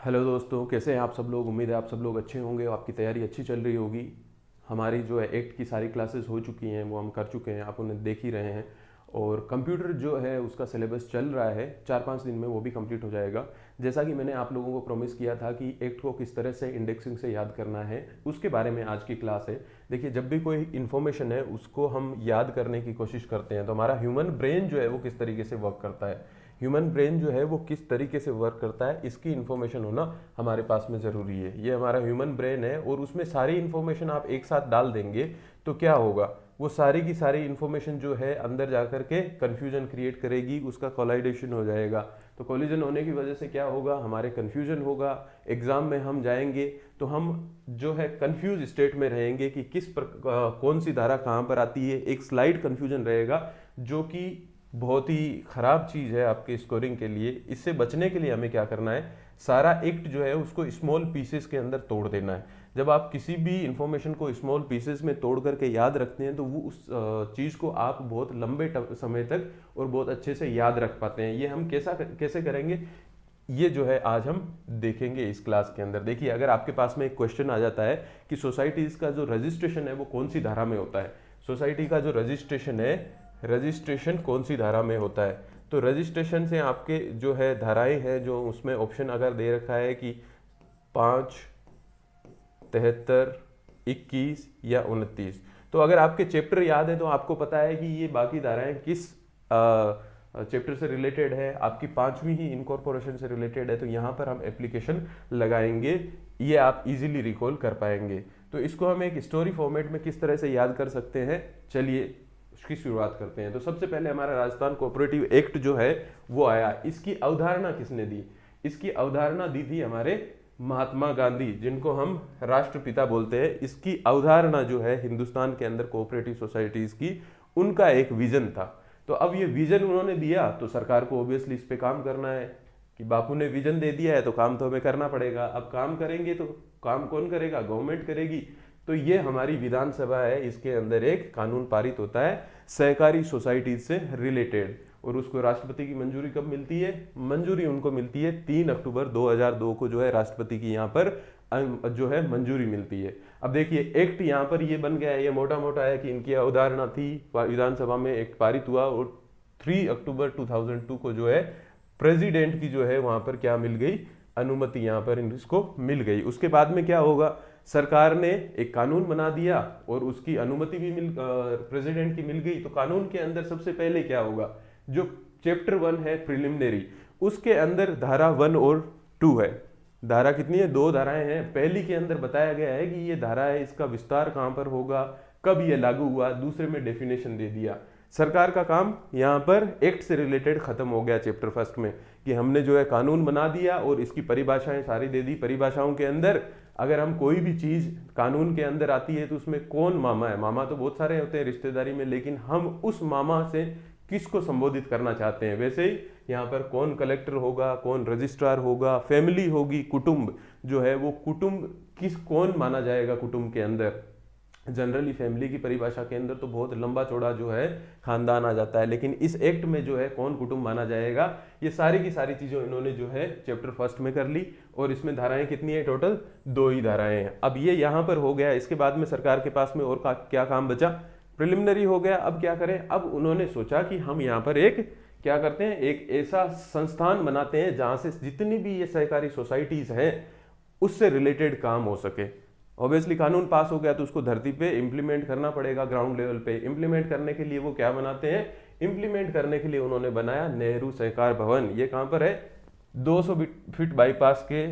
Hello दोस्तों, कैसे हैं आप सब लोग। उम्मीद है आप सब लोग अच्छे होंगे और आपकी तैयारी अच्छी चल रही होगी। हमारी जो है एक्ट की सारी क्लासेस हो चुकी हैं, वो हम कर चुके हैं, आप उन्हें देख ही रहे हैं। और कंप्यूटर जो है उसका सिलेबस चल रहा है, 4-5 दिन में वो भी कंप्लीट हो जाएगा। जैसा कि मैंने आप लोगों को प्रॉमिस किया था कि एक्ट को किस तरह से इंडेक्सिंग से याद करना है, उसके बारे में आज की क्लास है। देखिए, जब भी कोई इन्फॉर्मेशन है उसको हम याद करने की कोशिश करते हैं तो हमारा ह्यूमन ब्रेन जो है वो किस तरीके से वर्क करता है, ह्यूमन ब्रेन जो है वो किस तरीके से वर्क करता है, इसकी इन्फॉर्मेशन होना हमारे पास में ज़रूरी है। ये हमारा ह्यूमन ब्रेन है और उसमें सारी इन्फॉर्मेशन आप एक साथ डाल देंगे तो क्या होगा, वो सारी की सारी इन्फॉर्मेशन जो है अंदर जाकर के कन्फ्यूजन क्रिएट करेगी, उसका कोलाइडेशन हो जाएगा। तो कोलिजन होने की वजह से क्या होगा, हमारे कन्फ्यूजन होगा। एग्जाम में हम जाएंगे तो हम जो है कंफ्यूज स्टेट में रहेंगे कि कौन सी धारा कहाँ पर आती है। एक स्लाइड कन्फ्यूजन रहेगा जो कि बहुत ही खराब चीज़ है आपके स्कोरिंग के लिए। इससे बचने के लिए हमें क्या करना है, सारा एक्ट जो है उसको स्मॉल पीसेस के अंदर तोड़ देना है। जब आप किसी भी इंफॉर्मेशन को स्मॉल पीसेस में तोड़ करके याद रखते हैं तो वो उस चीज़ को आप बहुत लंबे समय तक और बहुत अच्छे से याद रख पाते हैं। ये हम कैसे करेंगे, ये जो है आज हम देखेंगे इस क्लास के अंदर। देखिए, अगर आपके पास में एक क्वेश्चन आ जाता है कि सोसाइटीज़ का जो रजिस्ट्रेशन है वो कौन सी धारा में होता है, सोसाइटी का जो रजिस्ट्रेशन है, रजिस्ट्रेशन कौन सी धारा में होता है, तो रजिस्ट्रेशन से आपके जो है धाराएं हैं, जो उसमें ऑप्शन अगर दे रखा है कि 5, 73, 21 या 29, तो अगर आपके चैप्टर याद है तो आपको पता है कि ये बाकी धाराएं किस चैप्टर से रिलेटेड है। आपकी 5वीं ही इनकॉर्पोरेशन से रिलेटेड है, तो यहाँ पर हम एप्लीकेशन लगाएंगे, ये आप इजीली रिकॉल कर पाएंगे। तो इसको हम एक स्टोरी फॉर्मेट में किस तरह से याद कर सकते हैं, चलिए उसकी शुरुआत करते हैं। तो सबसे पहले हमारा राजस्थान कोऑपरेटिव एक्ट जो है वो आया। इसकी अवधारणा किसने दी, इसकी अवधारणा दी थी हमारे महात्मा गांधी, जिनको हम राष्ट्रपिता बोलते हैं। इसकी अवधारणा जो है हिंदुस्तान के अंदर कोऑपरेटिव सोसाइटीज की, उनका एक विजन था। तो अब ये विजन उन्होंने दिया तो सरकार को ऑब्वियसली इस पे काम करना है कि बापू ने विजन दे दिया है तो काम तो हमें करना पड़ेगा। अब काम करेंगे तो काम कौन करेगा, गवर्नमेंट करेगी। तो ये हमारी विधानसभा है, इसके अंदर एक कानून पारित होता है सहकारी सोसाइटीज से रिलेटेड, और उसको राष्ट्रपति की मंजूरी कब मिलती है, मंजूरी उनको मिलती है 3 अक्टूबर 2002 को जो है राष्ट्रपति की यहाँ पर जो है मंजूरी मिलती है। अब देखिए, एक्ट यहाँ पर ये बन गया है, ये मोटा मोटा है कि इनकी अवधारणा थी, विधानसभा में एक्ट पारित हुआ और 3 अक्टूबर 2002 को जो है प्रेसिडेंट की जो है वहां पर क्या मिल गई, अनुमति यहाँ पर इसको मिल गई। उसके बाद में क्या होगा, सरकार ने एक कानून बना दिया और उसकी अनुमति भी प्रेसिडेंट की मिल गई। तो कानून के अंदर सबसे पहले क्या होगा, जो चैप्टर 1 है प्रिलिमिनरी, उसके अंदर धारा 1 और 2 है। धारा कितनी है, 2 धाराएं हैं। पहली के अंदर बताया गया है कि ये धारा है, इसका विस्तार कहां पर होगा, कब ये लागू हुआ। दूसरे में डेफिनेशन दे दिया। सरकार का काम यहाँ पर एक्ट से रिलेटेड खत्म हो गया चैप्टर 1 में, कि हमने जो है कानून बना दिया और इसकी परिभाषाएं सारी दे दी। परिभाषाओं के अंदर अगर हम कोई भी चीज कानून के अंदर आती है तो उसमें कौन मामा है, मामा तो बहुत सारे होते हैं रिश्तेदारी में, लेकिन हम उस मामा से किसको संबोधित करना चाहते हैं। वैसे ही यहाँ पर कौन कलेक्टर होगा, कौन रजिस्ट्रार होगा, फैमिली होगी, कुटुंब जो है वो कुटुंब कौन माना जाएगा कुटुंब के अंदर। जनरली फैमिली की परिभाषा के अंदर तो बहुत लंबा चौड़ा जो है खानदान आ जाता है, लेकिन इस एक्ट में जो है कौन कुटुंब माना जाएगा, ये सारी की सारी चीजें इन्होंने जो है चैप्टर 1 में कर ली। और इसमें धाराएं कितनी है, टोटल 2 ही धाराएं हैं। अब ये यहाँ पर हो गया। इसके बाद में सरकार के पास में और क्या काम बचा, प्रिलिमिनरी हो गया। अब क्या करें, अब उन्होंने सोचा कि हम यहाँ पर एक क्या करते हैं, एक ऐसा संस्थान बनाते हैं जहां से जितनी भी ये सहकारी सोसाइटीज हैं उससे रिलेटेड काम हो सके। ऑब्वियसली कानून पास हो गया तो उसको धरती पे इंप्लीमेंट करना पड़ेगा, ग्राउंड लेवल पे। इंप्लीमेंट करने के लिए वो क्या बनाते हैं, इंप्लीमेंट करने के लिए उन्होंने बनाया नेहरू सहकार भवन। ये कहां पर है, 200 फीट बाईपास के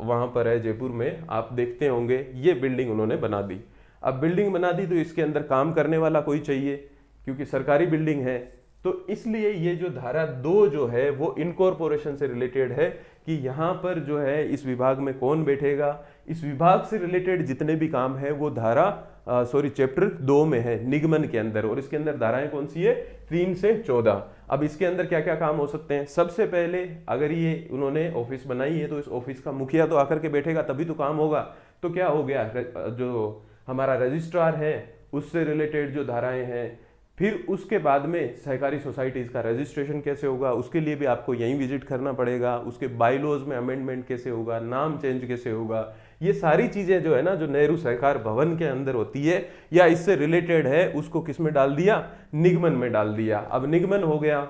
वहां पर है, जयपुर में। आप देखते होंगे, ये बिल्डिंग उन्होंने बना दी। अब बिल्डिंग बना दी तो इसके अंदर काम करने वाला कोई चाहिए, क्योंकि सरकारी बिल्डिंग है। तो इसलिए ये जो धारा 2 जो है वो इनकॉर्पोरेशन से रिलेटेड है, कि यहाँ पर जो है इस विभाग में कौन बैठेगा, इस विभाग से रिलेटेड जितने भी काम है वो चैप्टर 2 में है, निगमन के अंदर। और इसके अंदर धाराएं कौन सी है, 3 से 14। अब इसके अंदर क्या क्या काम हो सकते हैं, सबसे पहले अगर ये उन्होंने ऑफिस बनाई है तो इस ऑफिस का मुखिया तो आकर के बैठेगा तभी तो काम होगा। तो क्या हो गया, जो हमारा रजिस्ट्रार है उससे रिलेटेड जो धाराएं हैं, फिर उसके बाद में सहकारी सोसाइटीज़ का रजिस्ट्रेशन कैसे होगा, उसके लिए भी आपको यहीं विजिट करना पड़ेगा। उसके बाईलॉज में अमेंडमेंट कैसे होगा, नाम चेंज कैसे होगा, ये सारी चीज़ें जो है ना, जो नेहरू सहकार भवन के अंदर होती है या इससे रिलेटेड है, उसको किस में डाल दिया, निगमन में डाल दिया। अब निगमन हो गया,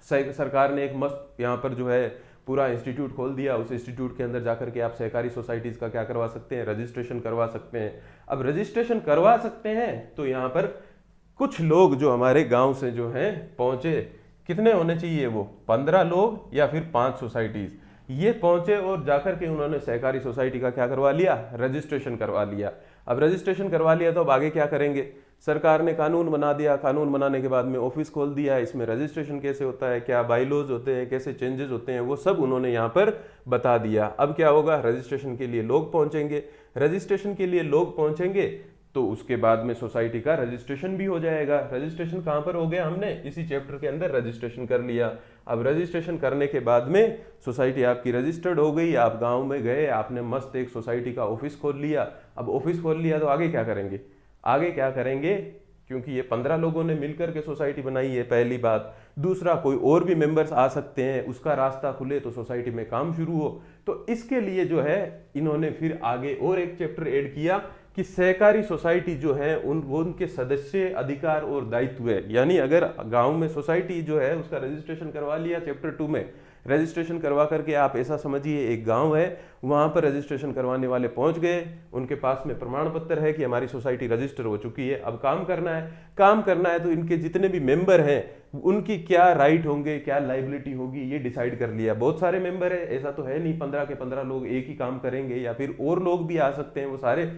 सरकार ने एक मस्त यहाँ पर जो है पूरा इंस्टीट्यूट खोल दिया। उस इंस्टीट्यूट के अंदर जाकर के आप सहकारी सोसाइटीज़ का क्या करवा सकते हैं, रजिस्ट्रेशन करवा सकते हैं। अब रजिस्ट्रेशन करवा सकते हैं तो यहाँ पर कुछ लोग जो हमारे गांव से जो हैं पहुंचे, कितने होने चाहिए वो, 15 लोग या फिर 5 सोसाइटीज, ये पहुंचे और जाकर के उन्होंने सहकारी सोसाइटी का क्या करवा लिया, रजिस्ट्रेशन करवा लिया। अब रजिस्ट्रेशन करवा लिया तो अब आगे क्या करेंगे, सरकार ने कानून बना दिया। कानून बनाने के बाद में ऑफिस खोल दिया, इसमें रजिस्ट्रेशन कैसे होता है, क्या बाईलॉज होते हैं, कैसे चेंजेस होते हैं, वो सब उन्होंने यहाँ पर बता दिया। अब क्या होगा, रजिस्ट्रेशन के लिए लोग पहुंचेंगे, रजिस्ट्रेशन के लिए लोग पहुंचेंगे तो उसके बाद में सोसाइटी का रजिस्ट्रेशन भी हो जाएगा। रजिस्ट्रेशन कहाँ पर हो गया, हमने इसी चैप्टर के अंदर रजिस्ट्रेशन कर लिया। अब रजिस्ट्रेशन करने के बाद में सोसाइटी आपकी रजिस्टर्ड हो गई, आप गांव में गए, आपने मस्त एक सोसाइटी का ऑफिस खोल लिया। अब ऑफिस खोल लिया तो आगे क्या करेंगे, आगे क्या करेंगे, क्योंकि ये 15 लोगों ने मिलकर के सोसाइटी बनाई है, पहली बात। दूसरा, कोई और भी मेंबर्स आ सकते हैं, उसका रास्ता खुले तो सोसाइटी में काम शुरू हो। तो इसके लिए जो है इन्होंने फिर आगे और एक चैप्टर ऐड किया कि सहकारी सोसाइटी जो है उनके सदस्य, अधिकार और दायित्व है। यानी अगर गांव में सोसाइटी जो है उसका रजिस्ट्रेशन करवा लिया, चैप्टर 2 में रजिस्ट्रेशन करवा करके आप ऐसा समझिए एक गांव है, वहां पर रजिस्ट्रेशन करवाने वाले पहुंच गए, उनके पास में प्रमाण पत्र है कि हमारी सोसाइटी रजिस्टर हो चुकी है। अब काम करना है, काम करना है तो इनके जितने भी मेंबर हैं उनकी क्या राइट होंगे, क्या लाइबिलिटी होगी, ये डिसाइड कर लिया। बहुत सारे मेंबर है, ऐसा तो है नहीं 15 के 15 लोग एक ही काम करेंगे, या फिर और लोग भी आ सकते हैं। वो सारे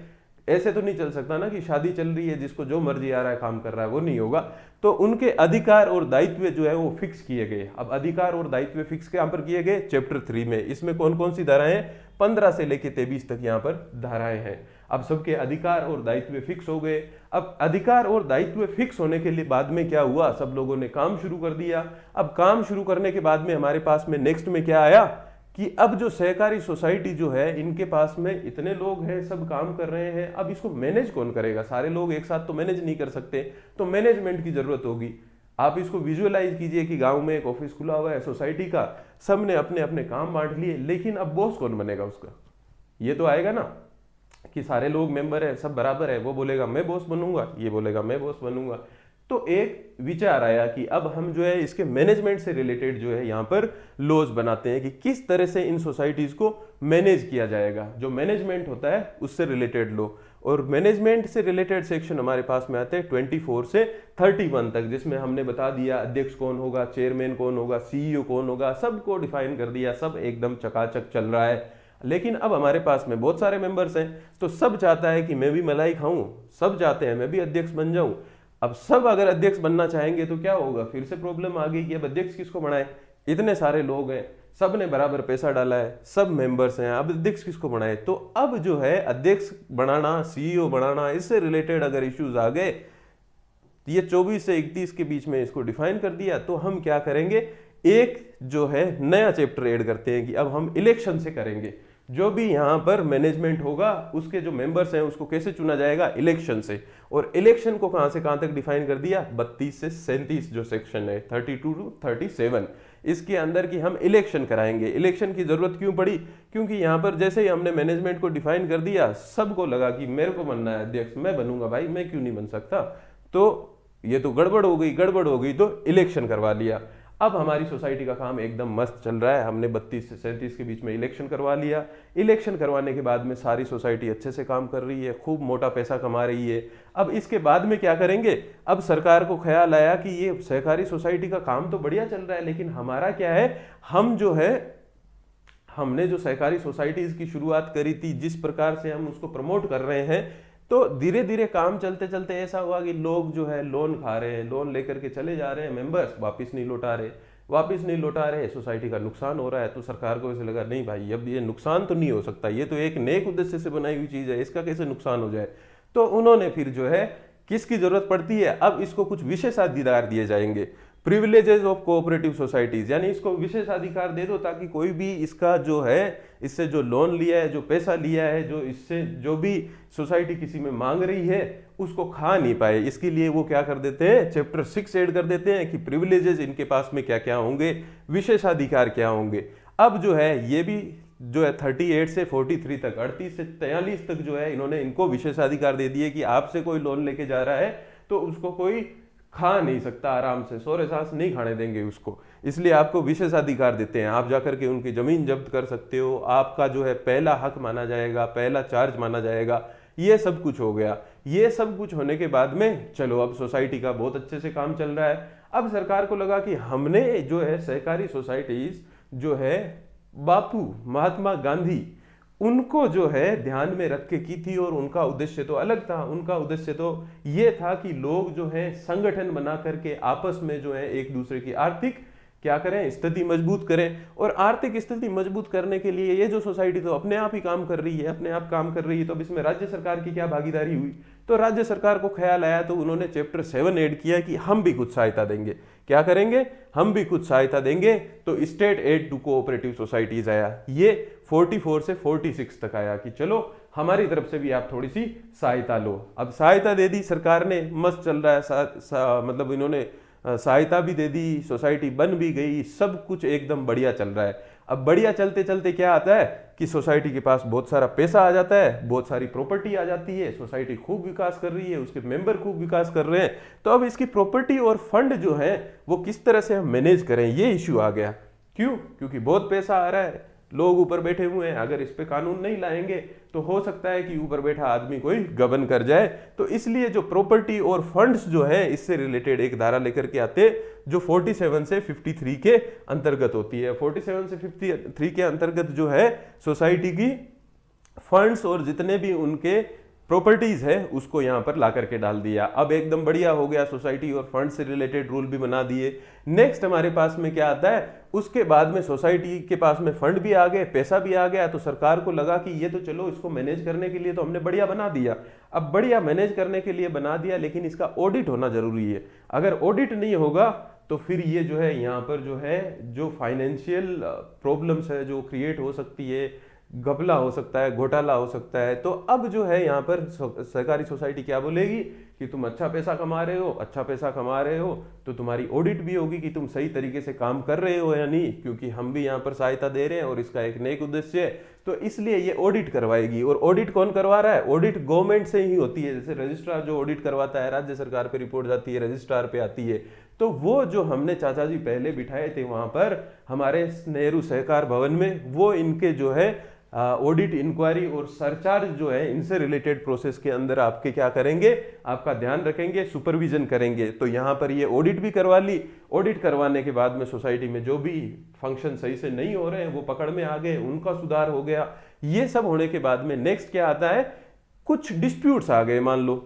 ऐसे तो नहीं चल सकता ना कि शादी चल रही है, जिसको जो मर्जी आ रहा है काम कर रहा है, वो नहीं होगा। तो उनके अधिकार और दायित्व जो है वो फिक्स किए गए। अब अधिकार और दायित्व फिक्स कहां पर किए गए, चैप्टर 3 में। इसमें कौन कौन सी धाराएं, 15 से लेकर 23 तक यहाँ पर धाराएं हैं। अब सबके अधिकार और दायित्व फिक्स हो गए। अब अधिकार और दायित्व फिक्स होने के लिए बाद में क्या हुआ, सब लोगों ने काम शुरू कर दिया। अब काम शुरू करने के बाद में हमारे पास में नेक्स्ट में क्या आया कि अब जो सहकारी सोसाइटी जो है, इनके पास में इतने लोग हैं, सब काम कर रहे हैं, अब इसको मैनेज कौन करेगा, सारे लोग एक साथ तो मैनेज नहीं कर सकते, तो मैनेजमेंट की जरूरत होगी। आप इसको विजुअलाइज कीजिए कि गांव में एक ऑफिस खुला हुआ है सोसाइटी का, सबने अपने अपने काम बांट लिए, लेकिन अब बॉस कौन बनेगा उसका, ये तो आएगा ना कि सारे लोग मेंबर है, सब बराबर है, वो बोलेगा मैं बॉस बनूंगा, ये बोलेगा मैं बॉस बनूंगा। तो एक विचार आया कि अब हम जो है इसके मैनेजमेंट से रिलेटेड जो है यहाँ पर लॉज बनाते हैं कि किस तरह से इन सोसाइटीज को मैनेज किया जाएगा। जो मैनेजमेंट होता है उससे रिलेटेड लो, और मैनेजमेंट से रिलेटेड सेक्शन हमारे पास में आते हैं 24 से 31 तक, जिसमें हमने बता दिया अध्यक्ष कौन होगा, चेयरमैन कौन होगा, सीईओ कौन होगा, सबको डिफाइन कर दिया, सब एकदम चकाचक चल रहा है। लेकिन अब हमारे पास में बहुत सारे मेंबर्स हैं, तो सब चाहता है कि मैं भी मलाई खाऊं, सब चाहते हैं मैं भी अध्यक्ष बन जाऊं। अब सब अगर अध्यक्ष बनना चाहेंगे तो क्या होगा, फिर से प्रॉब्लम आ गई कि अब अध्यक्ष किसको बनाए, इतने सारे लोग हैं, सब ने बराबर पैसा डाला है, सब मेंबर्स हैं, अब अध्यक्ष किसको बनाए। तो अब जो है अध्यक्ष बनाना, सीईओ बनाना, इससे रिलेटेड अगर इश्यूज आ गए, ये 24 से 31 के बीच में इसको डिफाइन कर दिया, तो हम क्या करेंगे, एक जो है नया चैप्टर ऐड करते हैं कि अब हम इलेक्शन से करेंगे। जो भी यहाँ पर मैनेजमेंट होगा उसके जो मेंबर्स हैं उसको कैसे चुना जाएगा, इलेक्शन से। और इलेक्शन को कहां से कहां तक डिफाइन कर दिया, 32 से 37 जो सेक्शन है, 32 टू 37, इसके अंदर की हम इलेक्शन कराएंगे। इलेक्शन की जरूरत क्यों पड़ी, क्योंकि यहाँ पर जैसे ही हमने मैनेजमेंट को डिफाइन कर दिया, सबको लगा कि मेरे को बनना है अध्यक्ष, मैं बनूंगा भाई, मैं क्यों नहीं बन सकता। तो ये तो गड़बड़ हो गई, तो इलेक्शन करवा लिया। अब हमारी सोसाइटी का काम एकदम मस्त चल रहा है, हमने 32 से 37 के बीच में इलेक्शन करवा लिया। इलेक्शन करवाने के बाद में सारी सोसाइटी अच्छे से काम कर रही है, खूब मोटा पैसा कमा रही है। अब इसके बाद में क्या करेंगे, अब सरकार को ख्याल आया कि ये सहकारी सोसाइटी का काम तो बढ़िया चल रहा है, लेकिन हमारा क्या है, हम जो है हमने जो सहकारी सोसाइटीज की शुरुआत करी थी, जिस प्रकार से हम उसको प्रमोट कर रहे हैं, तो धीरे धीरे काम चलते चलते ऐसा हुआ कि लोग जो है लोन खा रहे हैं, लोन लेकर के चले जा रहे हैं, मेंबर्स वापस नहीं लौटा रहे, सोसाइटी का नुकसान हो रहा है। तो सरकार को ऐसे लगा नहीं भाई, अब ये नुकसान तो नहीं हो सकता, ये तो एक नेक उद्देश्य से बनाई हुई चीज है, इसका कैसे नुकसान हो जाए। तो उन्होंने फिर जो है किसकी जरूरत पड़ती है, अब इसको कुछ विशेषाधिकार दिए जाएंगे, प्रिविलेजेस ऑफ कोऑपरेटिव सोसाइटीज, यानी इसको विशेषाधिकार दे दो ताकि कोई भी इसका जो है, इससे जो लोन लिया है, जो पैसा लिया है, जो इससे जो भी सोसाइटी किसी में मांग रही है उसको खा नहीं पाए। इसके लिए वो क्या कर देते हैं, चैप्टर 6 ऐड कर देते हैं कि प्रिविलेजेस इनके पास में क्या क्या होंगे, विशेषाधिकार क्या होंगे। अब जो है ये भी जो है 38 से 43 तक, 38 से 43 तक जो है इन्होंने इनको विशेषाधिकार दे दिए कि आपसे कोई लोन लेके जा रहा है तो उसको कोई खा नहीं सकता, आराम से सोरे सांस नहीं खाने देंगे उसको, इसलिए आपको विशेषाधिकार देते हैं। आप जाकर के उनकी जमीन जब्त कर सकते हो, आपका जो है पहला हक माना जाएगा, पहला चार्ज माना जाएगा, ये सब कुछ हो गया। ये सब कुछ होने के बाद में चलो अब सोसाइटी का बहुत अच्छे से काम चल रहा है। अब सरकार को लगा कि हमने जो है सहकारी सोसाइटीज जो है बापू महात्मा गांधी उनको जो है ध्यान में रख के की थी, और उनका उद्देश्य तो अलग था। उनका उद्देश्य तो ये था कि लोग जो है संगठन बना करके आपस में जो है एक दूसरे की आर्थिक क्या करें, स्थिति मजबूत करें। और आर्थिक स्थिति मजबूत करने के लिए ये जो सोसाइटी तो अपने आप ही काम कर रही है, अपने आप काम कर रही है, तो अब इसमें राज्य सरकार की क्या भागीदारी हुई। तो राज्य सरकार को ख्याल आया तो उन्होंने चैप्टर 7 ऐड किया कि हम भी कुछ सहायता देंगे। क्या करेंगे, हम भी कुछ सहायता देंगे। तो state aid to cooperative societies आया, ये 44 से 46 तक आया कि चलो हमारी तरफ से भी आप थोड़ी सी सहायता लो। अब सहायता दे दी सरकार ने, मस्त चल रहा है, मतलब इन्होंने सहायता भी दे दी, सोसाइटी बन भी गई, सब कुछ एकदम बढ़िया चल रहा है। अब बढ़िया चलते चलते क्या आता है कि सोसाइटी के पास बहुत सारा पैसा आ जाता है, बहुत सारी प्रॉपर्टी आ जाती है, सोसाइटी खूब विकास कर रही है, उसके मेंबर खूब विकास कर रहे हैं। तो अब इसकी प्रॉपर्टी और फंड जो है वो किस तरह से हम मैनेज करें, ये इश्यू आ गया। क्यों, क्योंकि बहुत पैसा आ रहा है, लोग ऊपर बैठे हुए हैं, अगर इस पे कानून नहीं लाएंगे तो हो सकता है कि ऊपर बैठा आदमी कोई गबन कर जाए। तो इसलिए जो प्रॉपर्टी और फंड्स जो है इससे रिलेटेड एक धारा लेकर के आते, जो 47 से 53 के अंतर्गत होती है। 47 से 53 के अंतर्गत जो है सोसाइटी की फंड्स और जितने भी उनके प्रॉपर्टीज है उसको यहां पर ला करके डाल दिया। अब एकदम बढ़िया हो गया, सोसाइटी और फंड से रिलेटेड रूल भी बना दिए। नेक्स्ट हमारे पास में क्या आता है, उसके बाद में सोसाइटी के पास में फंड भी आ गए, पैसा भी आ गया, तो सरकार को लगा कि ये तो चलो इसको मैनेज करने के लिए तो हमने बढ़िया बना दिया। अब बढ़िया मैनेज करने के लिए बना दिया, लेकिन इसका ऑडिट होना जरूरी है। अगर ऑडिट नहीं होगा तो फिर ये जो है यहाँ पर जो है जो फाइनेंशियल प्रॉब्लम्स है जो क्रिएट हो सकती है, घपला हो सकता है, घोटाला हो सकता है। तो अब जो है यहाँ पर सहकारी सोसाइटी क्या बोलेगी कि तुम अच्छा पैसा कमा रहे हो, अच्छा पैसा कमा रहे हो तो तुम्हारी ऑडिट भी होगी कि तुम सही तरीके से काम कर रहे हो या नहीं, क्योंकि हम भी यहाँ पर सहायता दे रहे हैं और इसका एक नेक उद्देश्य है। तो इसलिए ये ऑडिट करवाएगी। और ऑडिट कौन करवा रहा है, ऑडिट गवर्नमेंट से ही होती है। जैसे रजिस्ट्रार जो ऑडिट करवाता है, राज्य सरकार पे रिपोर्ट जाती है, रजिस्ट्रार पे आती है। तो वो जो हमने चाचा जी पहले बिठाए थे वहां पर हमारे नेहरू सहकार भवन में, वो इनके जो है ऑडिट, इंक्वायरी और सरचार्ज जो है इनसे रिलेटेड प्रोसेस के अंदर आपके क्या करेंगे, आपका ध्यान रखेंगे, सुपरविजन करेंगे। तो यहाँ पर ये ऑडिट भी करवा ली। ऑडिट करवाने के बाद में सोसाइटी में जो भी फंक्शन सही से नहीं हो रहे हैं वो पकड़ में आ गए, उनका सुधार हो गया। ये सब होने के बाद में नेक्स्ट क्या आता है, कुछ डिस्प्यूट्स आ गए। मान लो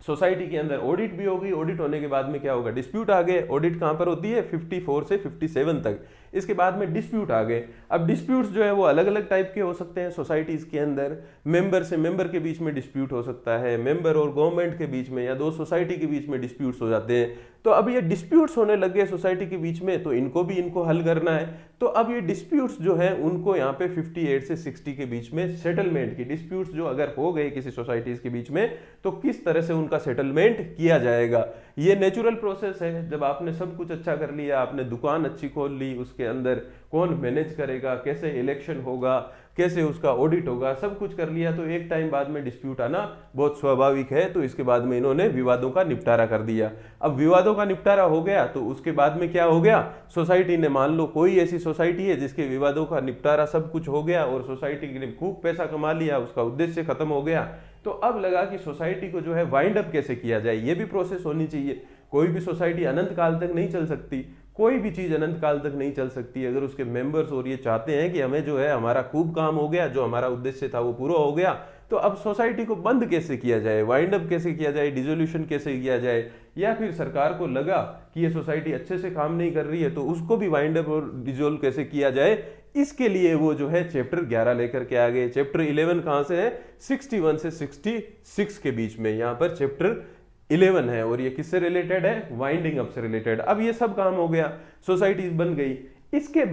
सोसाइटी के अंदर ऑडिट भी होगी, ऑडिट होने के बाद में क्या होगा, डिस्प्यूट आ गए। ऑडिट कहां पर होती है, 54 से 57 तक। इसके बाद में डिस्प्यूट आ गए। अब डिस्प्यूट्स जो है वो अलग अलग टाइप के हो सकते हैं सोसाइटीज के अंदर। मेंबर से मेंबर के बीच में डिस्प्यूट हो सकता है, मेंबर और गवर्नमेंट के बीच में, या दो सोसाइटी के बीच में डिस्प्यूट्स हो जाते हैं। तो अब ये डिस्प्यूट्स होने लग गए सोसाइटी के बीच में, तो इनको हल करना है। तो अब ये डिस्प्यूट्स जो है उनको यहाँ पे 58 से 60 के बीच में सेटलमेंट की, डिस्प्यूट्स जो अगर हो गए किसी सोसाइटीज के बीच में तो किस तरह से उनका सेटलमेंट किया जाएगा। ये नेचुरल प्रोसेस है। जब आपने सब कुछ अच्छा कर लिया, आपने दुकान अच्छी खोल ली, उसके अंदर कौन मैनेज करेगा, कैसे इलेक्शन होगा, कैसे उसका ऑडिट होगा, सब कुछ कर लिया, तो एक टाइम बाद में डिस्प्यूट आना बहुत स्वाभाविक है। तो इसके बाद में इन्होंने विवादों का निपटारा कर दिया। अब विवादों का निपटारा हो गया तो उसके बाद में क्या हो गया, सोसाइटी ने, मान लो कोई ऐसी सोसाइटी है जिसके विवादों का निपटारा सब कुछ हो गया और सोसाइटी ने खूब पैसा कमा लिया, उसका उद्देश्य खत्म हो गया। तो अब लगा कि सोसाइटी को जो है वाइंड अप कैसे किया जाए, ये भी प्रोसेस होनी चाहिए। कोई भी सोसाइटी अनंत काल तक नहीं चल सकती, कोई भी चीज अनंत काल तक नहीं चल सकती। अगर उसके मेंबर्स और ये चाहते हैं कि हमें जो है हमारा खूब काम हो गया, जो हमारा उद्देश्य था वो पूरा हो गया, तो अब सोसाइटी को बंद कैसे किया जाए, वाइंड अप कैसे किया जाए, डिसोल्यूशन कैसे किया जाए। या फिर सरकार को लगा कि ये सोसाइटी अच्छे से काम नहीं कर रही है तो उसको भी वाइंड अप और डिसोल्व कैसे किया जाए, इसके लिए वो जो है चैप्टर 11 लेकर के आ गए। चैप्टर 11 कहां से है, 61 से 66 के बीच में। यहाँ पर चैप्टर 11 है और ये किससे रिलेटेड है, वाइंडिंग अप से रिलेटेड। अब ये सब काम हो गया, सोसाइटीज बन गई। इसके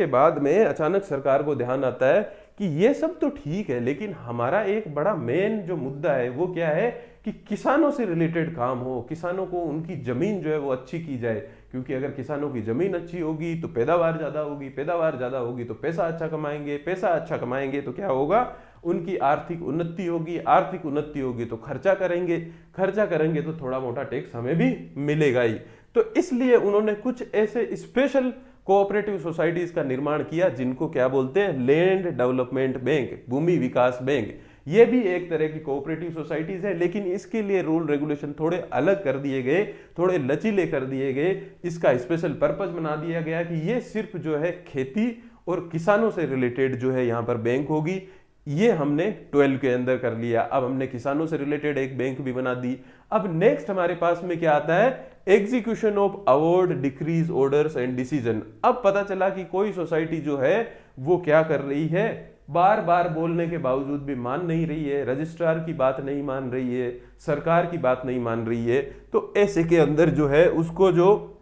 बाद में अचानक सरकार को ध्यान आता है कि ये सब तो ठीक है, लेकिन हमारा एक बड़ा मेन जो मुद्दा है वो क्या है कि किसानों से रिलेटेड काम हो, किसानों को उनकी जमीन जो है वो अच्छी की जाए। क्योंकि अगर किसानों की जमीन अच्छी होगी तो पैदावार ज्यादा होगी, पैदावार ज्यादा होगी तो पैसा अच्छा कमाएंगे, पैसा अच्छा कमाएंगे तो क्या होगा, उनकी आर्थिक उन्नति होगी, आर्थिक उन्नति होगी तो खर्चा करेंगे, खर्चा करेंगे तो थोड़ा मोटा टैक्स हमें भी मिलेगा ही। तो इसलिए उन्होंने कुछ ऐसे स्पेशल कोऑपरेटिव सोसाइटीज का निर्माण किया जिनको क्या बोलते हैं, लैंड डेवलपमेंट बैंक, भूमि विकास बैंक। ये भी एक तरह की कोऑपरेटिव सोसाइटीज है, लेकिन इसके लिए रूल रेगुलेशन थोड़े अलग कर दिए गए, थोड़े लचीले कर दिए गए। इसका स्पेशल पर्पस बना दिया गया कि ये सिर्फ जो है खेती और किसानों से रिलेटेड जो है यहाँ पर बैंक होगी। ये हमने 12 के अंदर कर लिया। अब हमने किसानों से रिलेटेड एक बैंक भी बना दी। अब नेक्स्ट हमारे पास में क्या आता है, execution of award, decrease, orders and decision. अब पता चला कि कोई सोसाइटी जो है वो क्या कर रही है, बार बार बोलने के बावजूद भी मान नहीं रही है, रजिस्ट्रार की बात नहीं मान रही है, सरकार की बात नहीं मान रही है। तो ऐसे के अंदर जो है उसको जो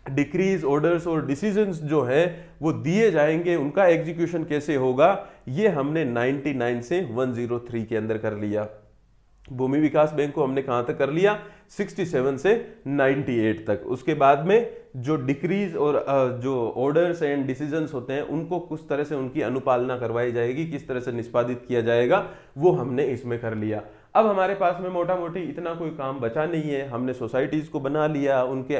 डिक्रीज, ऑर्डर्स और डिसीजंस जो है वो दिए जाएंगे, उनका एग्जीक्यूशन कैसे होगा, ये हमने 99 से 103 के अंदर कर लिया। भूमि विकास बैंक को हमने कहां तक कर लिया, 67 से 98 तक। उसके बाद में जो डिक्रीज और जो ऑर्डर्स एंड डिसीजंस होते हैं उनको कुछ तरह से उनकी अनुपालना करवाई जाएगी, किस तरह से निष्पादित किया जाएगा, वो हमने इसमें कर लिया। अब हमारे पास में मोटा मोटी इतना कोई काम बचा नहीं है। हमने सोसाइटीज को बना लिया, उनके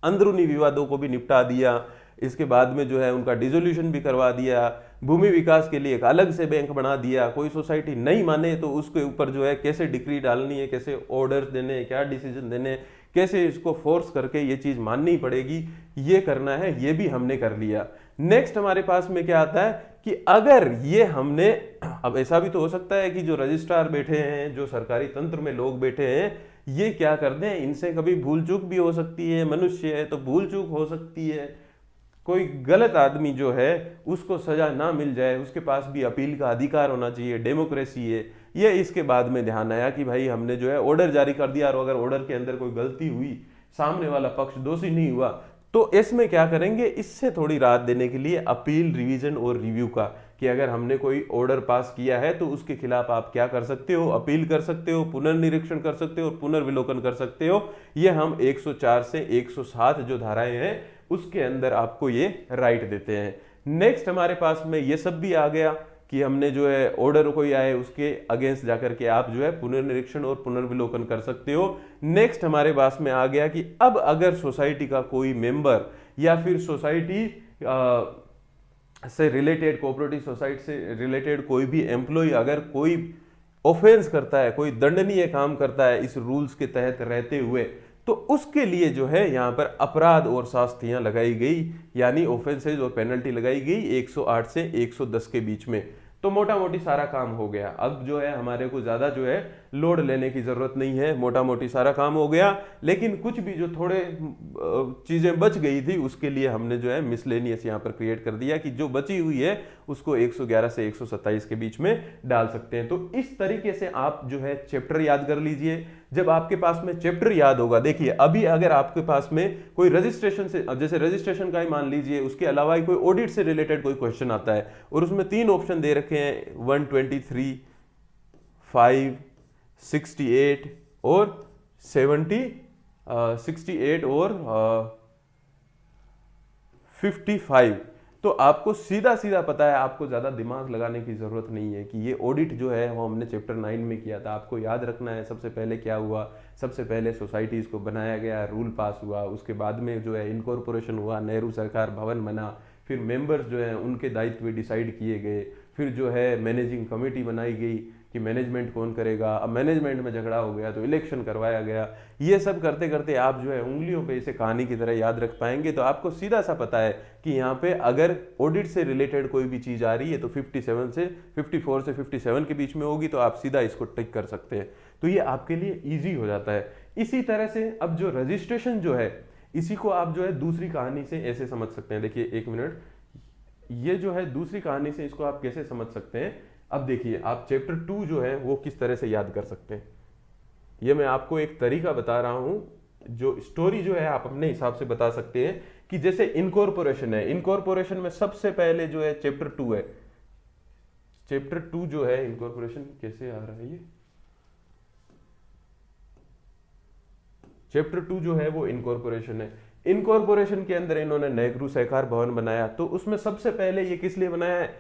अंदरूनी विवादों को भी निपटा दिया, इसके बाद में जो है उनका डिसोल्यूशन भी करवा दिया, भूमि विकास के लिए एक अलग से बैंक बना दिया। कोई सोसाइटी नहीं माने तो उसके ऊपर जो है कैसे डिक्री डालनी है, कैसे ऑर्डर्स देने हैं, क्या डिसीजन देने हैं, कैसे इसको फोर्स करके ये चीज माननी पड़ेगी, ये करना है, ये भी हमने कर लिया। नेक्स्ट हमारे पास में क्या आता है कि अगर ये हमने, अब ऐसा भी तो हो सकता है कि जो रजिस्ट्रार बैठे हैं, जो सरकारी तंत्र में लोग बैठे हैं, ये क्या कर दें, इनसे कभी भूल चूक भी हो सकती है, मनुष्य है तो भूल चूक हो सकती है। कोई गलत आदमी जो है उसको सजा ना मिल जाए, उसके पास भी अपील का अधिकार होना चाहिए, डेमोक्रेसी है। ये इसके बाद में ध्यान आया कि भाई हमने जो है ऑर्डर जारी कर दिया और अगर ऑर्डर के अंदर कोई गलती हुई, सामने वाला पक्ष दोषी नहीं हुआ, तो इसमें क्या करेंगे, इससे थोड़ी राहत देने के लिए अपील, रिवीजन और रिव्यू का, कि अगर हमने कोई ऑर्डर पास किया है तो उसके खिलाफ आप क्या कर सकते हो, अपील कर सकते हो, पुनर्निरीक्षण कर सकते हो और पुनर्विलोकन कर सकते हो। ये हम 104 से 107 जो धाराएं हैं उसके अंदर आपको ये राइट देते हैं। नेक्स्ट हमारे पास में ये सब भी आ गया कि हमने जो है ऑर्डर कोई आए उसके अगेंस्ट जाकर के आप जो है पुनर्निरीक्षण और पुनर्विलोकन कर सकते हो। नेक्स्ट हमारे पास में आ गया कि अब अगर सोसाइटी का कोई मेंबर या फिर सोसाइटी से रिलेटेड, कोऑपरेटिव सोसाइटी से रिलेटेड कोई भी एम्प्लॉय अगर कोई ऑफेंस करता है, कोई दंडनीय काम करता है इस रूल्स के तहत रहते हुए, तो उसके लिए जो है यहाँ पर अपराध और शास्तियां लगाई गई, यानी ऑफेंसेज और पेनल्टी लगाई गई 108 से 110 के बीच में। तो मोटा मोटी सारा काम हो गया। अब जो है हमारे को ज्यादा जो है लोड लेने की जरूरत नहीं है, मोटा मोटी सारा काम हो गया। लेकिन कुछ भी जो थोड़े चीजें बच गई थी उसके लिए हमने जो है मिसलेनियस यहाँ पर क्रिएट कर दिया कि जो बची हुई है उसको 111 से 127 के बीच में डाल सकते हैं। तो इस तरीके से आप जो है चैप्टर याद कर लीजिए। जब आपके पास में चैप्टर याद होगा, देखिए अभी अगर आपके पास में कोई रजिस्ट्रेशन से, जैसे रजिस्ट्रेशन का ही मान लीजिए, उसके अलावा कोई ऑडिट से रिलेटेड कोई क्वेश्चन आता है और उसमें 3 ऑप्शन दे रखे हैं 123, 5, 68 और 68 और 55, तो आपको सीधा सीधा पता है, आपको ज्यादा दिमाग लगाने की जरूरत नहीं है कि ये ऑडिट जो है वो हमने चैप्टर 9 में किया था। आपको याद रखना है सबसे पहले क्या हुआ, सबसे पहले सोसाइटीज को बनाया गया, रूल पास हुआ, उसके बाद में जो है इनकॉर्पोरेशन हुआ, नेहरू सरकार भवन बना, फिर मेंबर्स जो है उनके दायित्व डिसाइड किए गए, फिर जो है मैनेजिंग कमेटी बनाई गई कि मैनेजमेंट कौन करेगा। अब मैनेजमेंट में झगड़ा हो गया तो इलेक्शन करवाया गया। ये सब करते करते आप जो है उंगलियों पे इसे कहानी की तरह याद रख पाएंगे। तो आपको सीधा सा पता है कि यहाँ पे अगर ऑडिट से रिलेटेड कोई भी चीज आ रही है तो 54 से 57 के बीच में होगी, तो आप सीधा इसको टिक कर सकते हैं। तो ये आपके लिए ईजी हो जाता है। इसी तरह से अब जो रजिस्ट्रेशन जो है, इसी को आप जो है दूसरी कहानी से ऐसे समझ सकते हैं। देखिए 1 मिनट, ये जो है दूसरी कहानी से इसको आप कैसे समझ सकते हैं। अब देखिए आप चैप्टर 2 जो है वो किस तरह से याद कर सकते हैं। ये मैं आपको एक तरीका बता रहा हूं, जो स्टोरी जो है आप अपने हिसाब से बता सकते हैं। कि जैसे इनकॉर्पोरेशन है, इनकॉर्पोरेशन में सबसे पहले जो है चैप्टर 2 है, चैप्टर 2 जो है इनकॉर्पोरेशन, कैसे आ रहा है ये, चैप्टर 2 जो है वो इनकॉर्पोरेशन है। इनकॉर्पोरेशन के अंदर इन्होंने नेहरू सहकार भवन बनाया, तो उसमें सबसे पहले ये किस लिए बनाया है,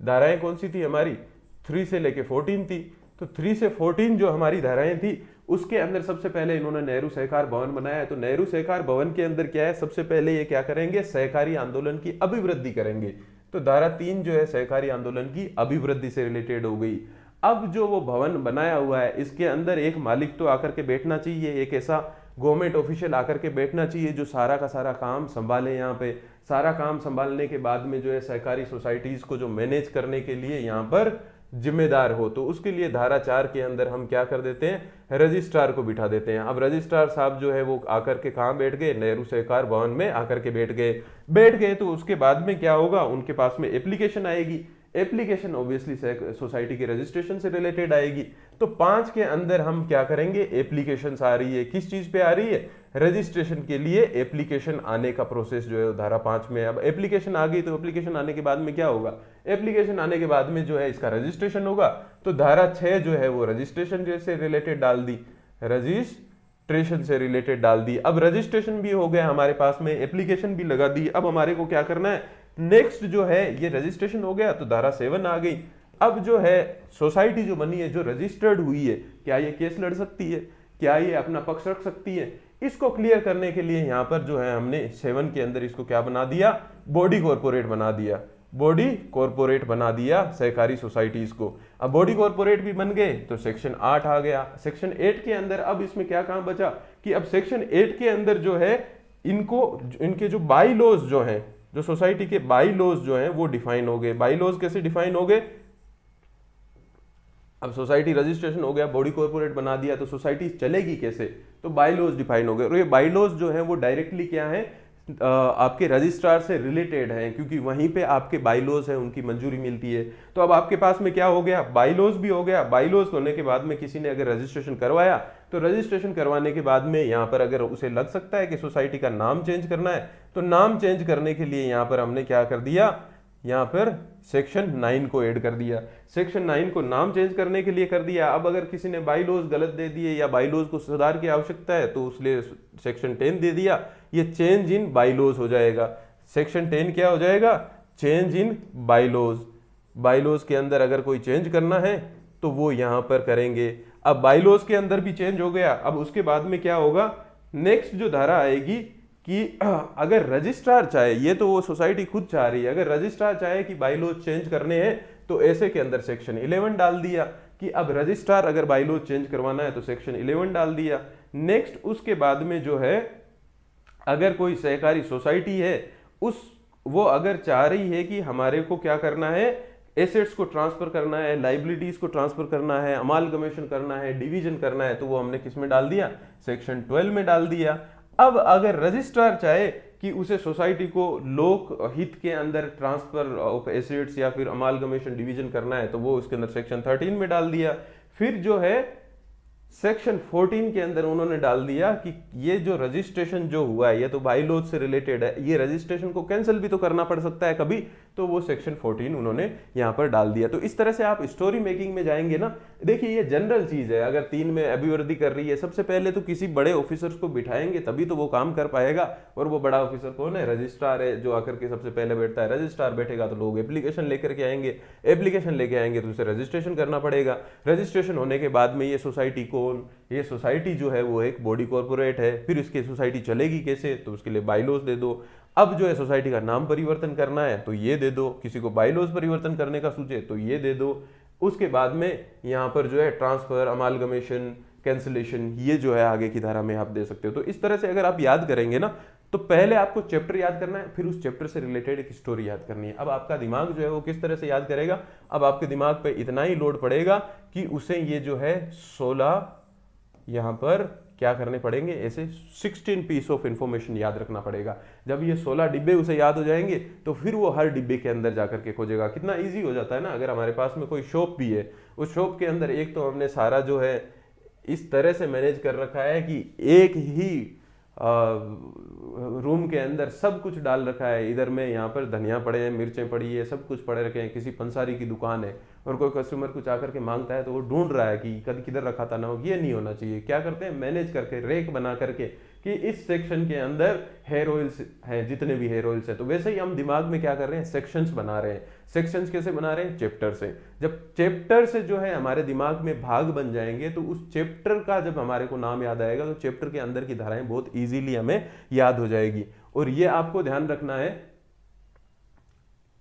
धाराएं कौन सी थी हमारी, 3 से लेके 14 थी। तो 3 से 14 जो हमारी धाराएं थी उसके अंदर सबसे पहले इन्होंने नेहरू सहकार भवन बनाया है। तो नेहरू सहकार भवन के अंदर क्या है, सबसे पहले ये क्या करेंगे, सहकारी आंदोलन की अभिवृद्धि करेंगे। तो धारा 3 जो है सहकारी आंदोलन की अभिवृद्धि से रिलेटेड हो गई। अब जो वो भवन बनाया हुआ है इसके अंदर एक मालिक तो आकर के बैठना चाहिए, एक ऐसा गवर्नमेंट ऑफिशियल आकर के बैठना चाहिए जो सारा का सारा काम संभाले। यहाँ पे सारा काम संभालने के बाद में जो है सहकारी सोसाइटीज को जो मैनेज करने के लिए यहाँ पर जिम्मेदार हो। तो उसके लिए धारा 4 के अंदर हम क्या कर देते हैं, रजिस्ट्रार को बिठा देते हैं। अब रजिस्ट्रार साहब जो है वो आकर के कहाँ बैठ गए, नेहरू सहकार भवन में आकर के बैठ गए। तो उसके बाद में क्या होगा, उनके पास में एप्लीकेशन आएगी। एप्लीकेशन ऑब्वियसली सोसाइटी के रजिस्ट्रेशन से रिलेटेड आएगी। तो 5 के अंदर हम क्या करेंगे, एप्लीकेशन आ रही है, किस चीज पे आ रही है, रजिस्ट्रेशन के लिए एप्लीकेशन आने का प्रोसेस जो है धारा 5 में। अब एप्लीकेशन आ गई तो एप्लीकेशन आने के बाद में क्या होगा, एप्लीकेशन आने के बाद में जो है इसका रजिस्ट्रेशन होगा। तो धारा 6 जो है वो रजिस्ट्रेशन से रिलेटेड डाल दी, रजिस्ट्रेशन से रिलेटेड डाल दी। अब रजिस्ट्रेशन भी हो गया हमारे पास में, एप्लीकेशन भी लगा दी। अब हमारे को क्या करना है, नेक्स्ट जो है ये रजिस्ट्रेशन हो गया तो धारा 7 आ गई। अब जो है सोसाइटी जो बनी है, जो रजिस्टर्ड हुई है, क्या ये केस लड़ सकती है, क्या ये अपना पक्ष रख सकती है, इसको क्लियर करने के लिए यहाँ पर जो है हमने 7 के अंदर इसको क्या बना दिया, बॉडी कॉर्पोरेट बना दिया, बॉडी कॉर्पोरेट बना दिया सहकारी सोसाइटीज को। अब बॉडी कॉर्पोरेट भी बन गए तो सेक्शन 8 आ गया। सेक्शन 8 के अंदर अब इसमें क्या काम बचा कि अब सेक्शन 8 के अंदर जो है इनको, इनके जो बाई लॉज जो हैं, जो सोसाइटी के बाई लॉज जो हैं वो डिफाइन हो गए। बाई लॉज कैसे डिफाइन हो गए, अब सोसाइटी रजिस्ट्रेशन हो गया, बॉडी कॉर्पोरेट बना दिया, तो सोसाइटी चलेगी कैसे, तो बाई लॉज डिफाइन हो गए। और ये बाई लॉज जो है वो डायरेक्टली क्या है, आपके रजिस्ट्रार से रिलेटेड है, क्योंकि वहीं पे आपके बाई लॉज है, उनकी मंजूरी मिलती है। तो अब आपके पास में क्या हो गया, बाई लॉज भी हो गया। बाई लॉज होने के बाद में किसी ने अगर रजिस्ट्रेशन करवाया तो रजिस्ट्रेशन करवाने के बाद में यहाँ पर अगर उसे लग सकता है कि सोसाइटी का नाम चेंज करना है, तो नाम चेंज करने के लिए यहाँ पर हमने क्या कर दिया, यहाँ पर सेक्शन 9 को ऐड कर दिया। सेक्शन 9 को नाम चेंज करने के लिए कर दिया। अब अगर किसी ने बाई लॉज गलत दे दिए या बाई लॉज को सुधार की आवश्यकता है तो उसलिए सेक्शन 10 दे दिया, ये चेंज इन बाई लॉज हो जाएगा। सेक्शन 10 क्या हो जाएगा, change in bylaws. Bylaws के अंदर अगर कोई चेंज करना है तो वो यहाँ पर करेंगे। अब बाई लॉज के अंदर भी चेंज हो गया। अब उसके बाद में क्या होगा, नेक्स्ट जो धारा आएगी कि अगर रजिस्ट्रार चाहे, ये तो वो सोसाइटी खुद चाह रही है, अगर रजिस्ट्रार चाहे कि बाई लॉज चेंज करने हैं तो ऐसे के अंदर सेक्शन 11 डाल दिया कि अब रजिस्ट्रार अगर बाई लॉज चेंज करवाना है तो सेक्शन 11 डाल दिया। नेक्स्ट उसके बाद में जो है, अगर कोई सहकारी सोसाइटी है वो अगर चाह रही है कि हमारे को क्या करना है, एसेट्स को ट्रांसफर करना है, लाइबिलिटीज को ट्रांसफर करना है, अमालगमेशन करना है, डिवीजन करना है, तो वो हमने किस में डाल दिया, सेक्शन 12 में डाल दिया। अब अगर रजिस्ट्रार चाहे कि उसे सोसाइटी को लोक हित के अंदर ट्रांसफर ऑफ एसेट्स या फिर अमालगमेशन डिवीजन करना है तो वो उसके अंदर सेक्शन 13 में डाल दिया। फिर जो है सेक्शन 14 के अंदर उन्होंने डाल दिया कि ये जो रजिस्ट्रेशन जो हुआ है ये तो बाई लॉज से रिलेटेड है, ये रजिस्ट्रेशन को कैंसिल भी तो करना पड़ सकता है कभी, तो वो सेक्शन 14 उन्होंने यहाँ पर डाल दिया। तो इस तरह से आप स्टोरी मेकिंग में जाएंगे ना। देखिए ये जनरल चीज है, अगर 3 में अभिवृद्धि कर रही है, सबसे पहले तो किसी बड़े ऑफिसर्स को बिठाएंगे तभी तो वो काम कर पाएगा। और वो बड़ा ऑफिसर कौन है, रजिस्ट्रार है, जो आकर के सबसे पहले बैठता है। रजिस्ट्रार बैठेगा तो लोग एप्लीकेशन लेकर के आएंगे, एप्लीकेशन लेके आएंगे तो उसे रजिस्ट्रेशन करना पड़ेगा। रजिस्ट्रेशन होने के बाद में ये सोसाइटी कौन, ये सोसाइटी जो है वो एक बॉडी कॉर्पोरेट है। फिर इसकी सोसाइटी चलेगी कैसे, तो उसके लिए बाई लॉज दे दो। अब जो है सोसाइटी का नाम परिवर्तन करना है तो ये दे दो, किसी को बाई लॉज परिवर्तन करने का सूचे तो ये दे दो। उसके बाद में यहाँ पर जो है ट्रांसफर, अमालगमेशन, कैंसिलेशन, ये जो है आगे की धारा में आप दे सकते हो। तो इस तरह से अगर आप याद करेंगे ना, तो पहले आपको चैप्टर याद करना है, फिर उस चैप्टर से रिलेटेड एक स्टोरी याद करनी है। अब आपका दिमाग जो है वो किस तरह से याद करेगा, अब आपके दिमाग पे इतना ही लोड पड़ेगा कि उसे ये जो है 16 यहाँ पर क्या करने पड़ेंगे, ऐसे 16 पीस ऑफ इंफॉर्मेशन याद रखना पड़ेगा। जब ये 16 डिब्बे उसे याद हो जाएंगे तो फिर वो हर डिब्बे के अंदर जाकर के खोजेगा। कितना इजी हो जाता है ना। अगर हमारे पास में कोई शॉप भी है, उस शॉप के अंदर एक तो हमने सारा जो है इस तरह से मैनेज कर रखा है कि एक ही रूम के अंदर सब कुछ डाल रखा है। इधर में यहाँ पर धनिया पड़े हैं, मिर्चें पड़ी है, सब कुछ पड़े रखे हैं। किसी पंसारी की दुकान है और कोई कस्टमर कुछ आकर के मांगता है तो वो ढूंढ रहा है कि कद किधर रखा था ना हो। ये नहीं होना चाहिए। क्या करते हैं, मैनेज करके रेक बना करके कि इस सेक्शन के अंदर हेयर ऑयल्स हैं, जितने भी हेयर ऑयल्स हैं। तो वैसे ही हम दिमाग में क्या कर रहे हैं, सेक्शंस बना रहे हैं। सेक्शंस कैसे बना रहे हैं, चैप्टर से। जब चैप्टर से जो है हमारे दिमाग में भाग बन जाएंगे तो उस चैप्टर का जब हमारे को नाम याद आएगा तो चैप्टर के अंदर की धाराएं बहुत इजीली हमें याद हो जाएगी। और ये आपको ध्यान रखना है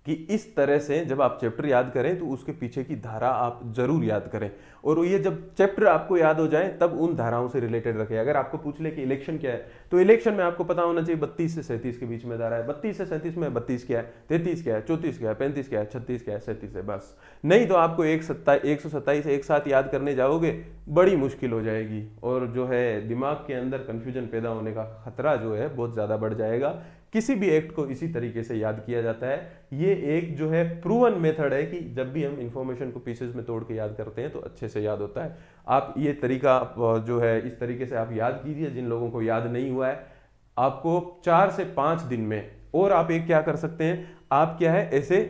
कि इस तरह से जब आप चैप्टर याद करें तो उसके पीछे की धारा आप जरूर याद करें। और ये जब चैप्टर आपको याद हो जाए तब उन धाराओं से रिलेटेड रखें। अगर आपको पूछ ले कि इलेक्शन क्या है तो इलेक्शन में आपको पता होना चाहिए 32 से 37 के बीच में धारा है। 32 से 37 में 32 क्या है, 33 क्या है, 34 क्या है, 35 क्या है, 36 क्या है, 37 है, बस। नहीं तो आपको 127 एक साथ याद करने जाओगे बड़ी मुश्किल हो जाएगी और जो है दिमाग के अंदर कंफ्यूजन पैदा होने का खतरा जो है बहुत ज्यादा बढ़ जाएगा। किसी भी एक्ट को इसी तरीके से याद किया जाता है। ये एक जो है प्रूवन मेथड है कि जब भी हम इंफॉर्मेशन को पीसेस में तोड़ के याद करते हैं तो अच्छे से याद होता है। आप ये तरीका जो है इस तरीके से आप याद कीजिए। जिन लोगों को याद नहीं हुआ है आपको 4 से 5 दिन में, और आप एक क्या कर सकते हैं, आप क्या है ऐसे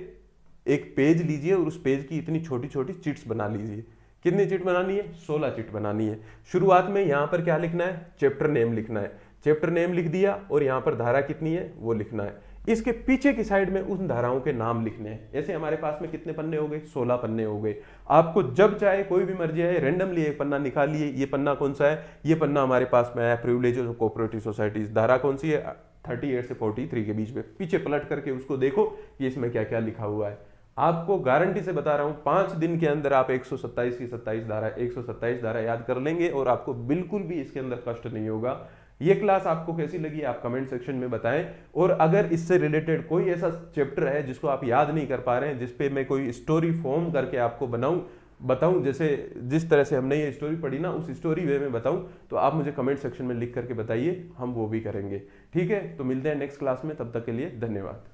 एक पेज लीजिए और उस पेज की इतनी छोटी छोटी चिट्स बना लीजिए। कितनी चिट बनानी है, 16 चिट बनानी है। शुरुआत में यहां पर क्या लिखना है, चैप्टर नेम लिखना है। चैप्टर नेम लिख दिया और यहां पर धारा कितनी है वो लिखना है। इसके पीछे की साइड में उन धाराओं के नाम लिखने हैं। ऐसे हमारे पास में कितने पन्ने हो गए, 16 पन्ने हो गए। आपको जब चाहे कोई भी मर्जी है रेंडमली एक पन्ना निकालिए। ये पन्ना कौन सा है, ये पन्ना हमारे पास में है प्रिविलेजेस ऑफ कोऑपरेटिव सोसाइटीज। धारा कौन सी है, 38 से 43 के बीच में। पीछे पलट करके उसको देखो कि इसमें क्या क्या लिखा हुआ है। आपको गारंटी से बता रहा हूं 5 दिन के अंदर आप 127 की 127 धारा याद कर लेंगे और आपको बिल्कुल भी इसके अंदर कष्ट नहीं होगा। ये क्लास आपको कैसी लगी आप कमेंट सेक्शन में बताएं। और अगर इससे रिलेटेड कोई ऐसा चैप्टर है जिसको आप याद नहीं कर पा रहे हैं, जिसपे मैं कोई स्टोरी फॉर्म करके आपको बताऊं, जैसे जिस तरह से हमने ये स्टोरी पढ़ी ना उस स्टोरी वे में बताऊं, तो आप मुझे कमेंट सेक्शन में लिख करके बताइए, हम वो भी करेंगे। ठीक है, तो मिलते हैं नेक्स्ट क्लास में, तब तक के लिए धन्यवाद।